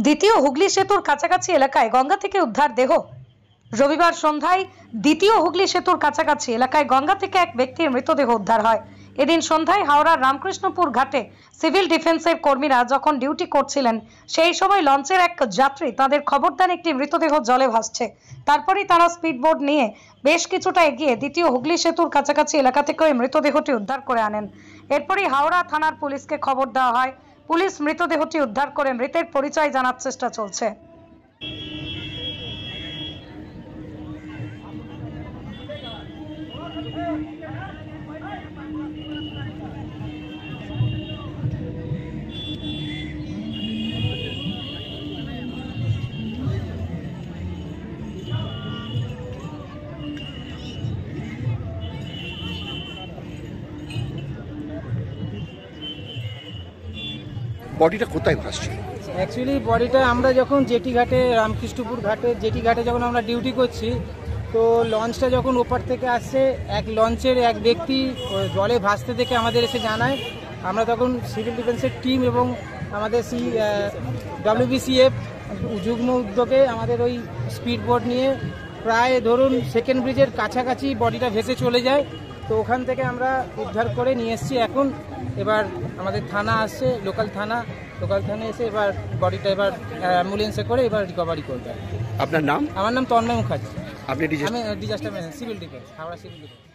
দ্বিতীয় হুগলি সেতুর কাছাকাছি এলাকায় গঙ্গা থেকে উদ্ধার দেহ। রবিবার সন্ধ্যায় দ্বিতীয় হুগলি সেতুর কাছাকাছি এলাকায় গঙ্গা থেকে এক ব্যক্তির মৃতদেহ উদ্ধার হয়। এদিন সন্ধ্যায় হাওড়ার রামকৃষ্ণপুর ঘাটে সিভিল ডিফেন্সের কর্মীরা যখন ডিউটি করছিলেন সেই সময় লঞ্চের এক যাত্রী তাদের খবর দেন একটি মৃতদেহ জলে ভাসছে। তারপরেই তারা স্পিডবোট নিয়ে বেশ কিছুটা এগিয়ে দ্বিতীয় হুগলি সেতুর কাছাকাছি এলাকা থেকে ওই মৃতদেহটি উদ্ধার করে আনেন। এরপরই হাওড়া থানার পুলিশকে খবর দেওয়া হয়। পুলিশ মৃতদেহটি উদ্ধার করে মৃতের পরিচয় জানার চেষ্টা চলছে। বডিটা কোথায় ভাসছে? অ্যাকচুয়ালি বডিটা আমরা যখন জেটি ঘাটে রামকৃষ্ণপুর ঘাটে জেটি ঘাটে যখন আমরা ডিউটি করছি, তো লঞ্চটা যখন ওপার থেকে আসছে, এক লঞ্চের এক ব্যক্তি জলে ভাসতে দেখে আমাদের এসে জানায়। আমরা তখন সিভিল ডিফেন্সের টিম এবং আমাদের WBCF যুগ্ম উদ্যোগে আমাদের ওই স্পিড বোট নিয়ে প্রায় ধরুন সেকেন্ড ব্রিজের কাছাকাছি বডিটা ভেসে চলে যায়। তো ওখান থেকে আমরা উদ্ধার করে নিয়ে এসেছি। এখন এবার আমাদের থানা আসছে, লোকাল থানা এসে এবার বডিটা এবার অ্যাম্বুলেন্সে করে এবার রিকভারি করবে। আপনার নাম? আমার নাম তন্ময় মুখার্জি। আপনি আমি disaster management civil defence, Howrah civil defence.